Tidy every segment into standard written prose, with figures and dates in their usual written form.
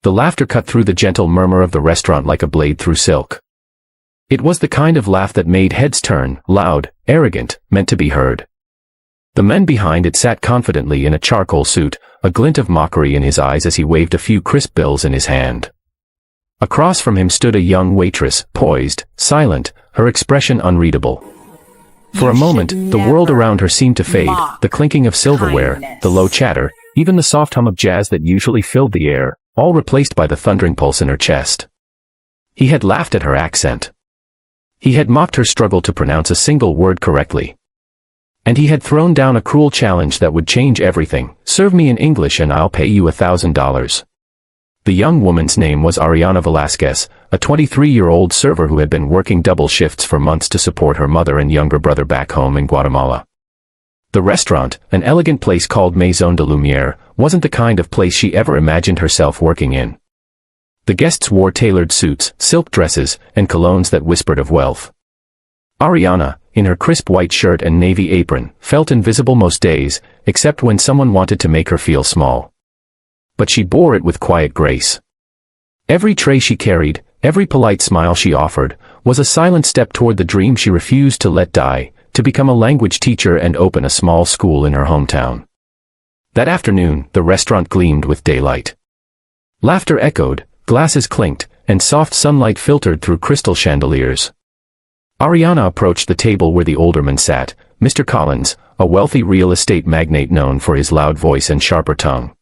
The laughter cut through the gentle murmur of the restaurant like a blade through silk. It was the kind of laugh that made heads turn, loud, arrogant, meant to be heard. The man behind it sat confidently in a charcoal suit, a glint of mockery in his eyes as he waved a few crisp bills in his hand. Across from him stood a young waitress, poised, silent, her expression unreadable. For a moment, the world around her seemed to fade, the clinking of silverware, the low chatter, even the soft hum of jazz that usually filled the air, all replaced by the thundering pulse in her chest. He had laughed at her accent. He had mocked her struggle to pronounce a single word correctly. And he had thrown down a cruel challenge that would change everything. Serve me in English and I'll pay you $1,000. The young woman's name was Ariana Velasquez, a 23-year-old server who had been working double shifts for months to support her mother and younger brother back home in Guatemala. The restaurant, an elegant place called Maison de Lumière, wasn't the kind of place she ever imagined herself working in. The guests wore tailored suits, silk dresses, and colognes that whispered of wealth. Ariana, in her crisp white shirt and navy apron, felt invisible most days, except when someone wanted to make her feel small. But she bore it with quiet grace. Every tray she carried, every polite smile she offered, was a silent step toward the dream she refused to let die, to become a language teacher and open a small school in her hometown. That afternoon, the restaurant gleamed with daylight. Laughter echoed, glasses clinked, and soft sunlight filtered through crystal chandeliers. Ariana approached the table where the older man sat, Mr. Collins, a wealthy real estate magnate known for his loud voice and sharper tongue.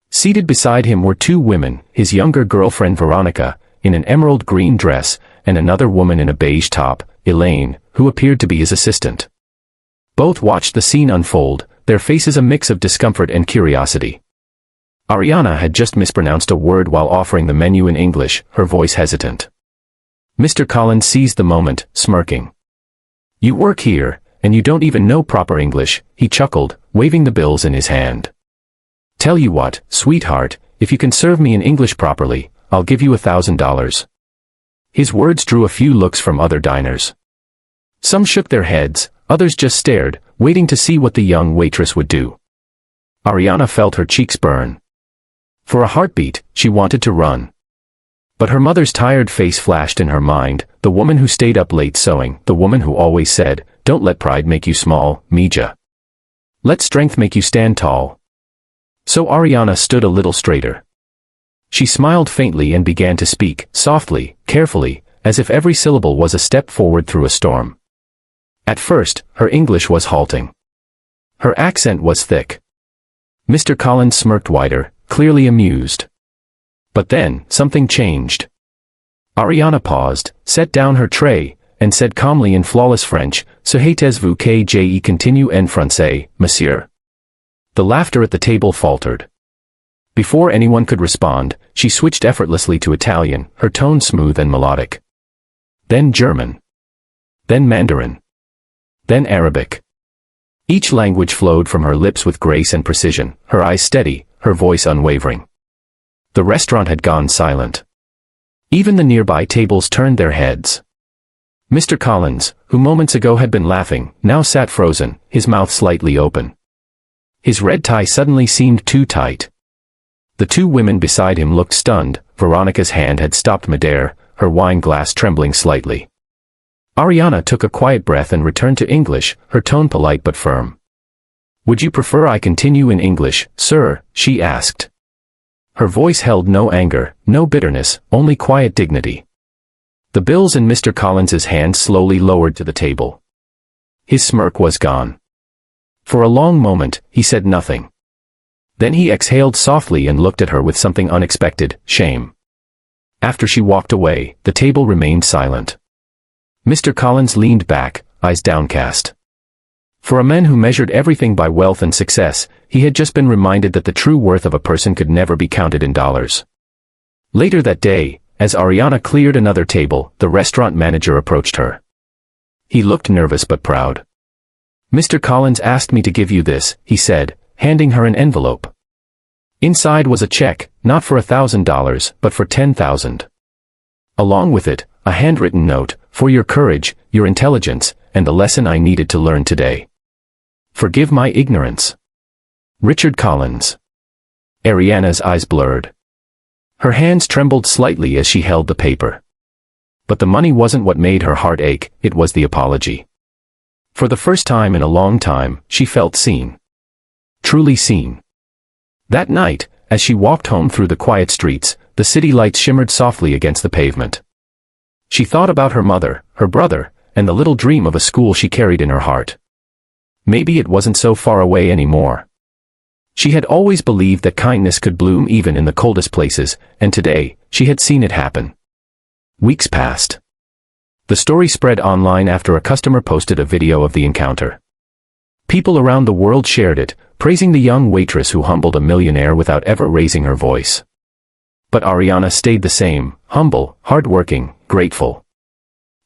Seated beside him were two women, his younger girlfriend Veronica, in an emerald green dress, and another woman in a beige top, Elaine, who appeared to be his assistant. Both watched the scene unfold, their faces a mix of discomfort and curiosity. Ariana had just mispronounced a word while offering the menu in English, her voice hesitant. Mr. Collins seized the moment, smirking. "You work here, and you don't even know proper English," he chuckled, waving the bills in his hand. "Tell you what, sweetheart, if you can serve me in English properly, I'll give you $1,000. His words drew a few looks from other diners. Some shook their heads, others just stared, waiting to see what the young waitress would do. Ariana felt her cheeks burn. For a heartbeat, she wanted to run. But her mother's tired face flashed in her mind, the woman who stayed up late sewing, the woman who always said, "Don't let pride make you small, Mija. Let strength make you stand tall." So Ariana stood a little straighter. She smiled faintly and began to speak, softly, carefully, as if every syllable was a step forward through a storm. At first, her English was halting. Her accent was thick. Mr. Collins smirked wider, clearly amused. But then, something changed. Ariana paused, set down her tray, and said calmly in flawless French, "Souhaitez-vous que je continue en français, monsieur?" The laughter at the table faltered. Before anyone could respond, she switched effortlessly to Italian, her tone smooth and melodic. Then German. Then Mandarin. Then Arabic. Each language flowed from her lips with grace and precision, her eyes steady, her voice unwavering. The restaurant had gone silent. Even the nearby tables turned their heads. Mr. Collins, who moments ago had been laughing, now sat frozen, his mouth slightly open. His red tie suddenly seemed too tight. The two women beside him looked stunned. Veronica's hand had stopped midair, her wine glass trembling slightly. Ariana took a quiet breath and returned to English, her tone polite but firm. "Would you prefer I continue in English, sir?" she asked. Her voice held no anger, no bitterness, only quiet dignity. The bills in Mr. Collins's hand slowly lowered to the table. His smirk was gone. For a long moment, he said nothing. Then he exhaled softly and looked at her with something unexpected, shame. After she walked away, the table remained silent. Mr. Collins leaned back, eyes downcast. For a man who measured everything by wealth and success, he had just been reminded that the true worth of a person could never be counted in dollars. Later that day, as Ariana cleared another table, the restaurant manager approached her. He looked nervous but proud. "Mr. Collins asked me to give you this," he said, handing her an envelope. Inside was a check, not for $1,000, but for $10,000. Along with it, a handwritten note, "For your courage, your intelligence, and the lesson I needed to learn today. Forgive my ignorance. Richard Collins." Ariana's eyes blurred. Her hands trembled slightly as she held the paper. But the money wasn't what made her heart ache, it was the apology. For the first time in a long time, she felt seen. Truly seen. That night, as she walked home through the quiet streets, the city lights shimmered softly against the pavement. She thought about her mother, her brother, and the little dream of a school she carried in her heart. Maybe it wasn't so far away anymore. She had always believed that kindness could bloom even in the coldest places, and today, she had seen it happen. Weeks passed. The story spread online after a customer posted a video of the encounter. People around the world shared it, praising the young waitress who humbled a millionaire without ever raising her voice. But Ariana stayed the same, humble, hardworking, grateful.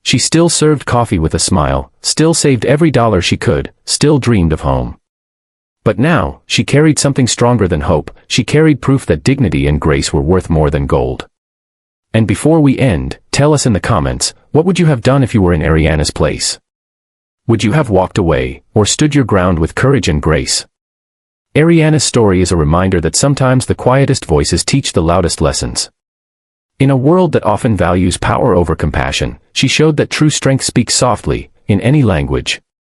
She still served coffee with a smile, still saved every dollar she could, still dreamed of home. But now, she carried something stronger than hope. She carried proof that dignity and grace were worth more than gold. And before we end, tell us in the comments, what would you have done if you were in Ariana's place? Would you have walked away, or stood your ground with courage and grace? Ariana's story is a reminder that sometimes the quietest voices teach the loudest lessons. In a world that often values power over compassion, she showed that true strength speaks softly, in any language.